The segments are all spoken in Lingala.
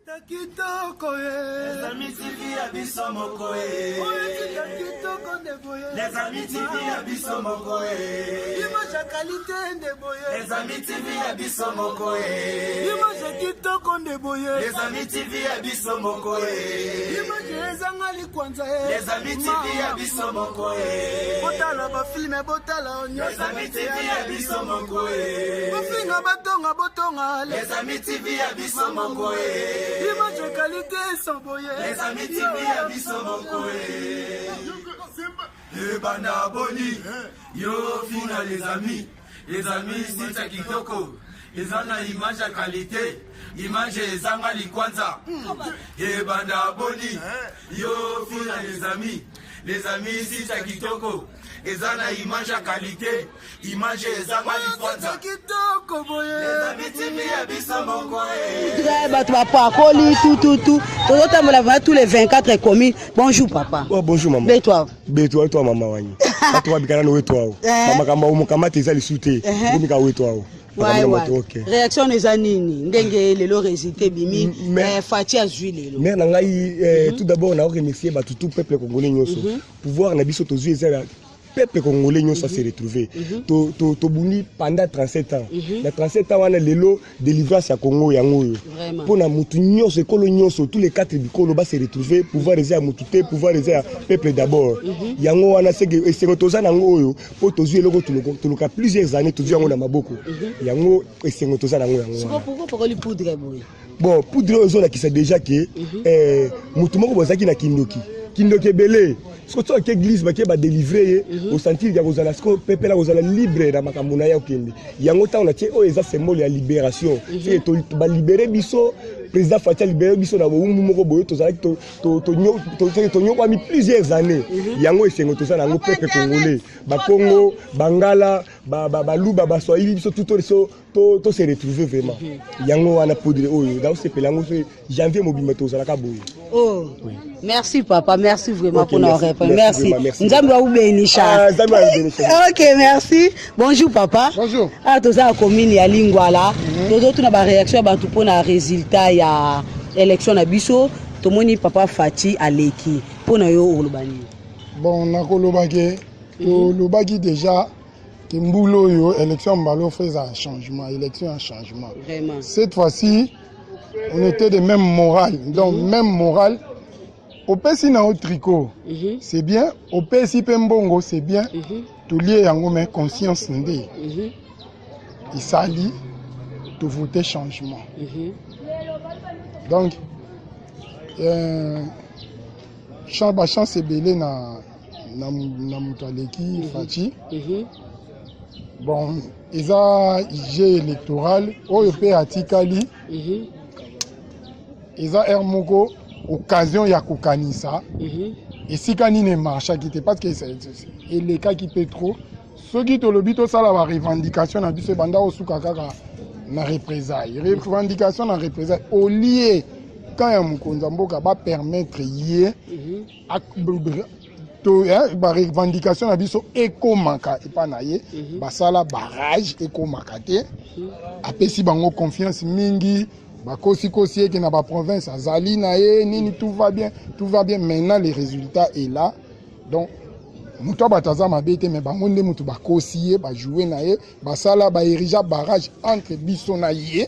Les amis TV abisso mokoe. Les amis TV abisso mokoe. Image qualité ndeboye. Les amis TV abisso mokoe. Image kitoko ndeboye. Les amis TV abisso mokoe. Image ezangali kwanza. Les amis TV abisso mokoe. Botala ba film botala onyo. Les amis TV abisso mokoe. Bofinga batonga botonga. Les amis TV abisso mokoe. Image qualité sans boye. Les amis TV abisso mokoe. Le banda boni. Yo fina les amis c'est ça kitoko. Les ana image à qualité. Image ezanga likwanza. Le banda boni. Yo fina les amis c'est ça kitoko. Ezana image à qualité, image ezanga likwanza. Les amis TV abisso mokoe. Bah papa Koli tout. Tous les 24 communes. Bonjour papa. Oh bonjour maman. Bétoi toi maman wani. Toi bikana no wetwa. Mama kama umukama teza lisute. Umika wetwa. Réaction des anini ndenge lelo résultat bimi Fati azui lelo. Mais nangai tout d'abord na remercier tout peuple congolais nyoso. Pouvoir na biso tozu ezala peuple congolais nous ça s'est retrouvé to buni pendant 37 ans na 37 ans wana lelo délivrance ya Congo yango pour na mutu nyonso ekolo nyonso tous les quatre bikolo ba se retrouver pouvoir réserver mutute pouvoir réserver peuple d'abord yango wana c'est que c'est toza nango oyo po tozu eloko tuluka plusieurs années tozu yango na maboko yango esengo toza nango yango pourquoi li poudre boy bon poudre ozo la kisa déjà que mutu moko bozaki na kindoki belé ce que tu as église ba délivrer au sentir ya kozala sko peuple la kozala libre na makambo na ya okende yango ta on a tie o eza symbole ya libération c'est to ba libérer biso président Fati libérer biso na bombu moko boyo tozala to nyoko mi plusieurs années yango esengo to ça nango peuple congolais ba Congo bangala ba luba ba swahili biso tout to se retrouver vraiment yango wana poudre oyo da se pelango janvier mobima to zala ka boyo. Oh merci papa, merci vraiment pour nos réponses. Merci. Nzambe wa ubenisha. OK, merci. Bonjour papa. Bonjour. Ah toza commune ya Lingwala. Tozo tuna ba réaction ba tout pona résultat ya élection na biso. Tomoni papa Fati aleki. Pona yo olobani. Bon na kolobaki to lobaki déjà que mbulo yo élection mbalo fait un changement, élection un changement. Vraiment. Cette fois-ci on était de même morale. Donc même morale. Au pesi na au tricot, c'est bien. Au pesi pembongo, c'est bien. Tout lié en mais conscience ndé. Il s'allie de voter changement. Donc, chance belé na mutaleki Fati. Bon, ils a jeu électoral. Oyo pe atikali. Ils a Hermoko. Occasion ya kokanisa et si kanine marcha qui était parce que et les cas qui peut trop ceux qui te lobito ça la revendication na biso banda osuka kaka na représailles revendication na représailles au lieu quand ya mukonza mboka ba permettre yé to ba revendication na biso ekomaka epana ye basala barrage ekomaka te apesi bango confiance mingi. Bakosi que na ba province azali na ye nini tout va bien maintenant le résultat est là donc muto bataza mabete mais bango nde mutu bakosi ba jouer na ye basala ba érige barrage entre biso na ye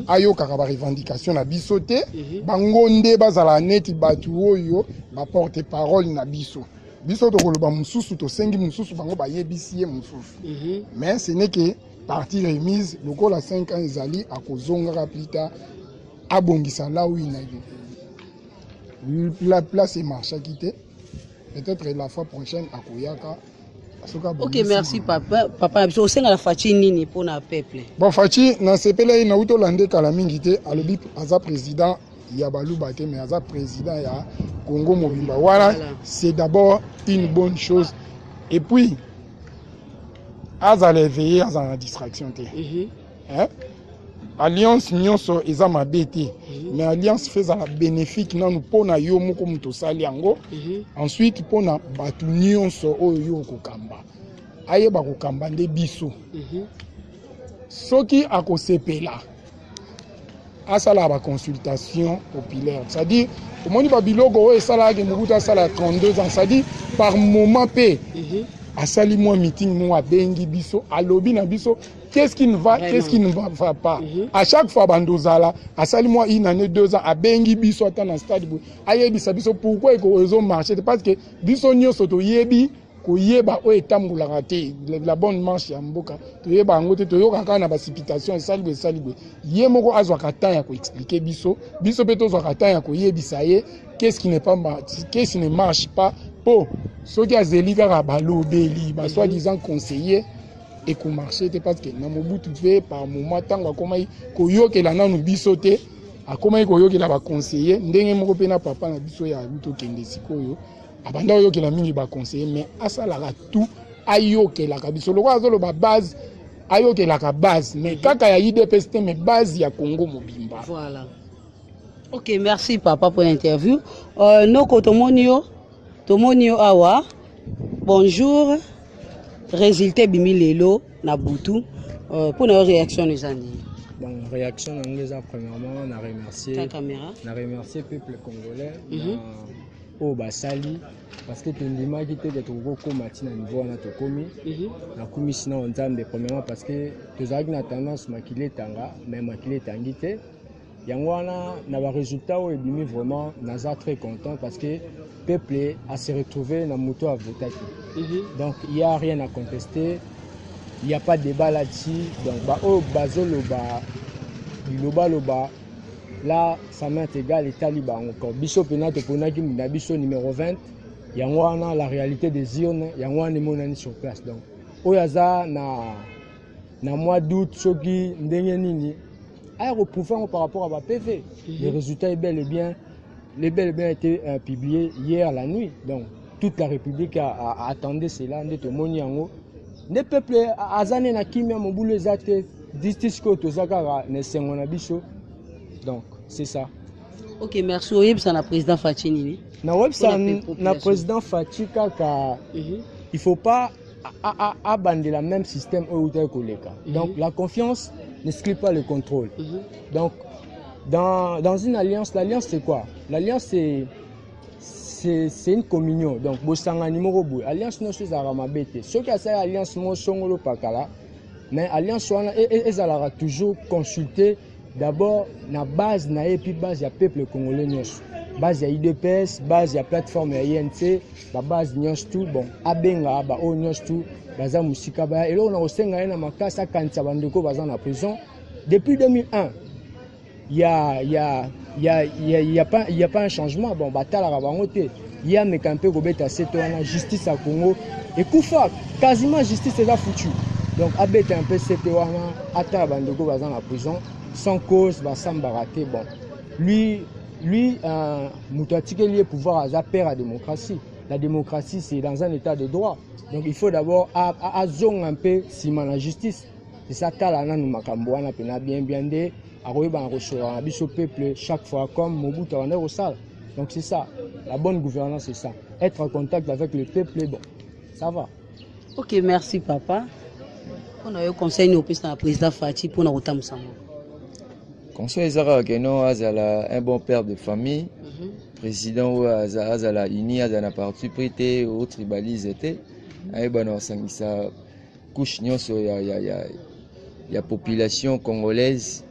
ayo kaka ba revendication na biso te bango nde bazala neti batu oyo ba porte parole na biso to koloba mususu to sengi mususu bango ba yebisi ye mususu mais ce n'est que partie remise lokola 5 ans ezali akozonga plus tard abongisa là où il a la place est marché quitté peut-être la fois prochaine à Koyaka. OK, merci papa au sein de la Fati nini pour na peuple bon Fati na sepele na uto lande kala mingi te alobi aza président ya baluba te mais aza président ya Congo mobimba voilà c'est d'abord une bonne chose et puis aza leveiller aza na distraction te hein alliance nyonso eza mabete mais alliance fait à bénéfique nanu pona yo moko muto sali yango ensuite pona batu nyonso oyo kokamba ayeba kokamba nde biso soki akosepela asala ba consultation populaire. C'est-à-dire omoni ba biloko et sala ke Mobutu asala 32 ans, c'est-à-dire par moment pe asali moi meeting moi bengi biso alobi na biso qu'est-ce qui ne va pas. À chaque fois bandozala asali moi une année 2 ans a bengi biso ata na stade ayebisa biso pourquoi eko marché parce que biso nyoso to yebi koyeba o etambulaka te la bonne marche ya mboka toyeba yango te toyokaka na basipitation esalibwe ye moko azwaka temps ya koexplike biso mpe tozwaka temps ya koyebisa ye qu'est-ce qui ne marche pas po soki azeli kaka balobeli basoi-disant conseiller ekomarche te parce que na Mobutu mpe par moment ntango akomai koyokela nanu biso te akomai koyokela baconseiller ndenge moko mpe na papa na biso ya tokende sikoyo abanda oyokela mingi baconseiller mais asalaka tout ayokelaka biso loko azoloba base ayokelaka base mais kaka ya IDPS te mais base ya Congo mobimba. Voilà. Ok, merci papa pour l'interview. Noko tomonio awa. Bonjour. Résultat bimi lelo na butu. Pour nos réactions les années. Bon, réaction anglaise premièrement, on a remercié ta caméra. On a remercié le peuple congolais. Au Basali parce que tu me dis que tu es au matin niveau na tokomi na commission on zambe premièrement parce que tu as une tendance makile tanga mais makile tangite yangwana na ba résultat au ebimi vraiment naza très content parce que peuple a se retrouvé na moto à voter donc il y a rien à contester, il y a pas de débat là-dessus donc ba au bazolo loba là, ça m'est égal, les talibans encore. Bishop Penato Ponaki, Bishop numéro 20, il y a la réalité des zones, il y a des monani sur place. Donc, Oyaza, na mois d'août, Choki, Ndengenini, a reprouvé par rapport à ma PV. Les résultats est bel et bien été publiés hier la nuit. Donc, toute la République a attendu cela, les peuples, Azane na Kimia, Moboulé Zate, Distisco, Tozaka, Nesengona Bishop. Donc, c'est ça. Ok, merci. Oui, c'est le président Fatini. Le président Fatini, il ne faut pas abandonner le même système où donc, la confiance n'exclut pas le contrôle. Donc, dans une alliance, l'alliance c'est quoi? L'alliance c'est une communion. Donc, l'alliance non c'est Aramabete. Ce qui a cette alliance, mais l'alliance elle toujours consulter. D'abord, la base et puis base ya peuple congolais nyos. Base ya IDPS, base ya plateforme ya INC, la base nyos tout bon. Abenga ba o nyos tout, baza musika ba et là on a osenga na makasa kanisa bandeko baza na prison. Depuis 2001, il y a pas un changement bon batala ba bangote. Il y a mekampe ko beta seto na justice à Congo et Koufa quasiment justice est foutu. Donc abeta un peu seto wana ata bandeko baza na prison. Sans cause, baraté. Bon, lui, Moutouatike lié pouvoir à perdre la démocratie. La démocratie, c'est dans un état de droit. Donc, il faut d'abord zone un peu si la justice. C'est ça, talana nous makambouana pena bien de aroeba recevoir biso peuple chaque fois comme Mobutu en est au salle. Donc, c'est ça. La bonne gouvernance, c'est ça. Être en contact avec le peuple, bon, ça va. Ok, merci papa. On a eu conseil au président Fati pour nous retourner ensemble. Conseil Zara Keno azala un bon père de famille, président ou azala uni azala parti prité ou tribalisé té, aïbano sangisa couche nyonso ya population congolaise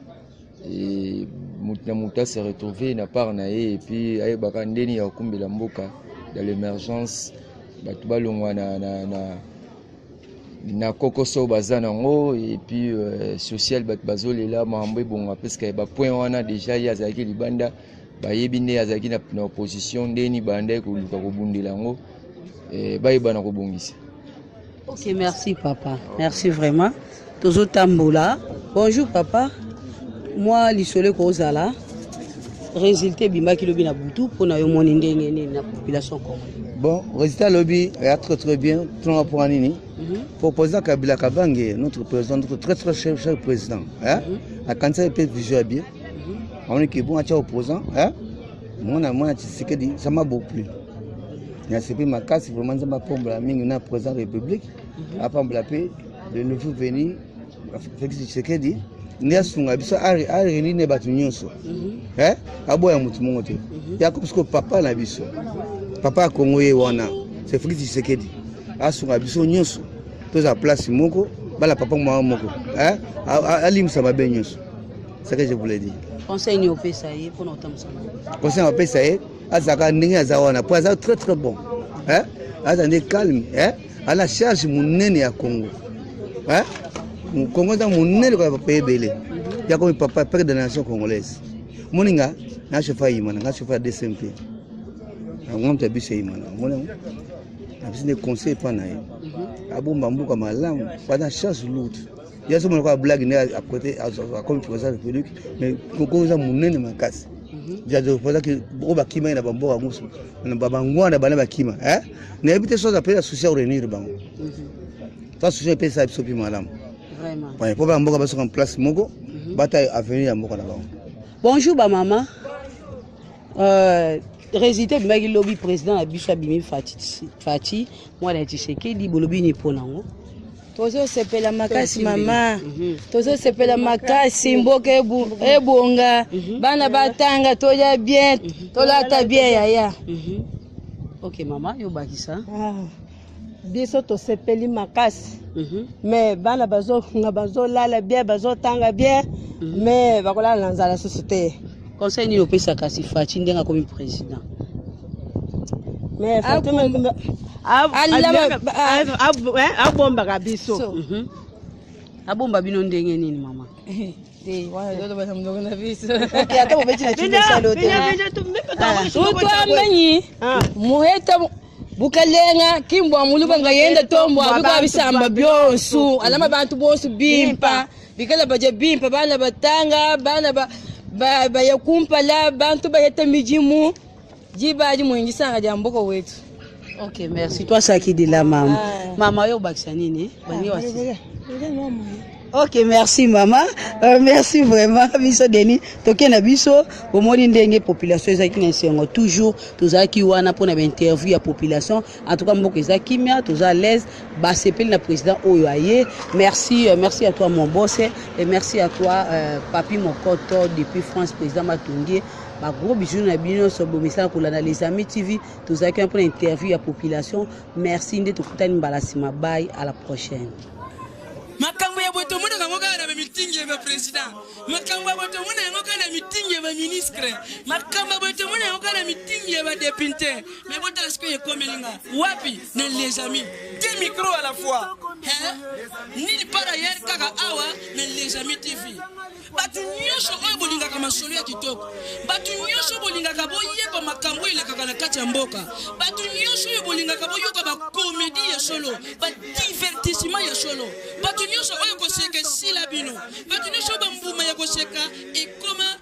et muta s'est retrouvé na part na et puis aïbaka ndeni ya kumbela mboka dans l'émergence batuba longwa na kokoso bazanango et puis social bazolela mambo bonga parce que ba point wana déjà ya zaki libanda ba yebinde azaki na opposition ndeni banda ko luka ko bundelango ba yebana ko bongisa. Ok, merci papa. Merci vraiment. Tozo tambola. Bonjour papa. Moi lisole ko zala. Résultat bimba ki lobi na butu pour na yo moni ndenge ni na population congolaise. Bon, résultat lobby est très bien. Tout pour Anini. Pour le président Kabila Kabange, notre président, notre très cher président. La candidature peut visualiser bien. On est qui bon à tirer opposant. Moi, ça m'a beaucoup plu. Il y a ce ma casse, vraiment, ça m'a pompe la mine, on a président de la République. Après, le nouveau venu, Félix Tshisekedi, ndia sunga biso ari ni ne batu nyonso aboya mutu mongo te ya ko parce que papa na biso papa Congo ye wana c'est Félix Tshisekedi asunga biso nyonso toza place moko bala papa moko alimisa mabe nyonso. C'est ce que je voulais dire. Conseil au PSAE pour notre conseil au PSAE azaka ndenge azawana pour ça très très bon azande calme à la charge munene ya Congo Congo dans munene ko pays belé ya ko papa père de la nation congolaise moninga na chauffeur yimana na chauffeur DCMP ngom ta bise yimana moninga na bise conseil pa na ye abomba mbuka malamu pendant charge lourde. Il y a ce qu'on blague à côté, comme tu vois ça, mais quand on a mon nez, ma casse. Il y a des fois que Boba Kima n'a pas bon à mousse. On a Babangwa, on a Banaba Kima. N'a pas été chose à payer associé au réunir. Ça, c'est un ça, c'est madame. Vraiment. Il faut pas me en place, Mogo. Bataille à venir à Mogo là-bas. Bonjour, maman. Résultat du lobby président à Bichabimi Fati. Moi, je sais que dit Bolobi n'est pas non. Tozo sepela makasi mama tozo sepela makasi mboka ebonga bana batanga toya bien tolata bien yaya. OK mama yo bakisa biso to sepeli makasi mais bana bazo lala bien bazo tanga bien mais bakola na nzala société. Conseil ni opesa kasi Fati ndenga comme président mais Fatima abomba kabiso abomba bino ndenge nini mama utwamenyi muheta bukalenga kimbwa muluba nga yenda tombo abikwa bisamba byonsu alama bantu bonsu bimpa bikala baje bimpa bana batanga bana ba yakumpala bantu bayeta mijimu jibaji muingisanga jamboko wetu. OK, merci. Toi, ça qui dit la maman. Maman, yo baksanini. OK, merci maman. Merci vraiment. Biso Denis, toke na biso, au moni ndenge population ezaki na sengo toujours tozaki wana pour na interview ya population. En tout cas, mboko ezaki mia, toza à l'aise, ba sepeli na président oyo aye. Merci à toi mon boss et merci à toi Papi Mokoto depuis France président Matungi. Ma gros bisous na bino so bomisa kolanda les amis TV tozaki un peu interview à population. Merci ndé tokutani mbala sima bye à la prochaine. Makambo ya boto muna ngoka na meeting ya president. Makambo ya boto muna ngoka na meeting ya ministre. Makambo ya boto muna ngoka na meeting ya député. Mais boto la skoye komelinga. Wapi na les amis. 2 micros à la fois. Ni par ailleurs kaka awa na les amis TV. Batu nyosho oyo bolinga kama solo ya kitoko. Batu nyosho bolinga ka boyeba makambo ile kaka na kati ya mboka. Batu nyosho oyo bolinga ka boyoka ba comédie ya solo, ba divertissement ya solo. Batu nyosho oyo koseka sila bino. Batu nyosho ba mbuma ya koseka et comment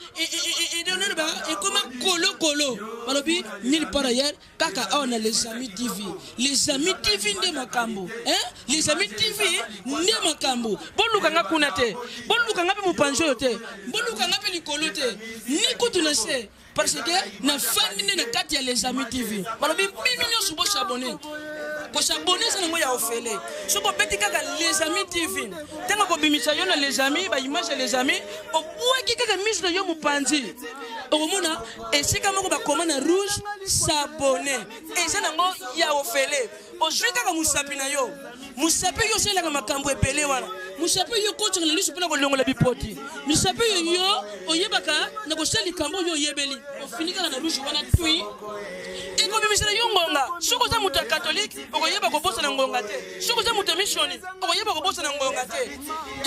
kolo. Balobi ni par ailleurs kaka on a les amis TV. Les amis TV nde makambo. Les amis TV nde makambo. Boluka nga kunate. Boluka nga pe mupanjo te. Boluka nga pe likolo te. Ni kutunase. Parce que na famille na kati ya les amis TV. Balobi bino subo s'abonner. Ko s'abonner ça ngo ya ofele. Soko beti kaka les amis TV. Tanga ko bimisa yo na les amis, ba image les amis, o buaki kaka mise yo mupanzi. Omona esika moko ba komana rouge s'abonner. Et ça nango ya ofele. Ozwi kaka musapi na yo. Musapi yo sela kama makambo epele wana. Musapi yo kocha na lisu pena ko longola bipoti. Musapi yo oyebaka na ko seli kambo yo yebeli. Ofinika na rouge wana tui. Eko bimisela yo ngonga. Soko za muta catholique okoyeba ko bosa na ngonga te. Soko za muta mission okoyeba ko bosa na ngonga te.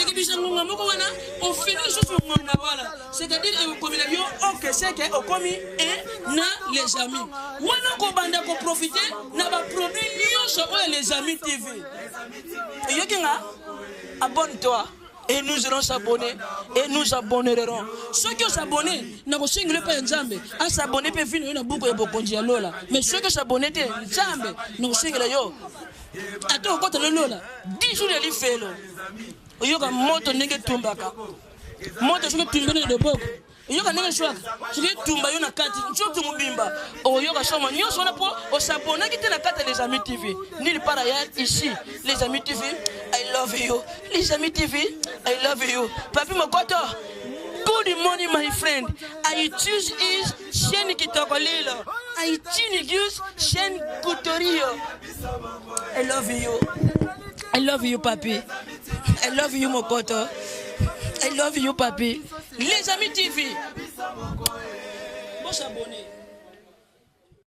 Ekibisa ngonga moko wana ofini susu ngonga wala. C'est-à-dire ekomila yo OK c'est que okomi et na les amis. Wana ko banda ko profiter na ba produit nyonso oyo les amis TV. Yokinga abonne-toi et nous allons s'abonner et nous abonnerons. Ceux qui s'abonnent, n'a pas single pas Nzambe. À s'abonner peut venir na buko ya bokonji ya lola. Mais ceux qui s'abonnent te Nzambe, n'a single yo. Ato kota lola. 10 jours ya lifelo. Oyoka moto ndenge tumbaka. Moto sio tumbene de boko. Oyoka ndenge shwaka. Sio tumba yo na kati. Nchoto mubimba. Oyoka shoma nyonso na po o s'abonner ki te na kati les amis TV. Ni par ailleurs ici les amis TV I love you. Les Amis TV, I love you. Papi Mokoto, good morning, my friend. I choose is Shen Kitokolilo. I choose Shen Kutorio. I love you. I love you, Papi. I love you, Mokoto. I love you, Papi. Les Amis TV. Bon s'abonner.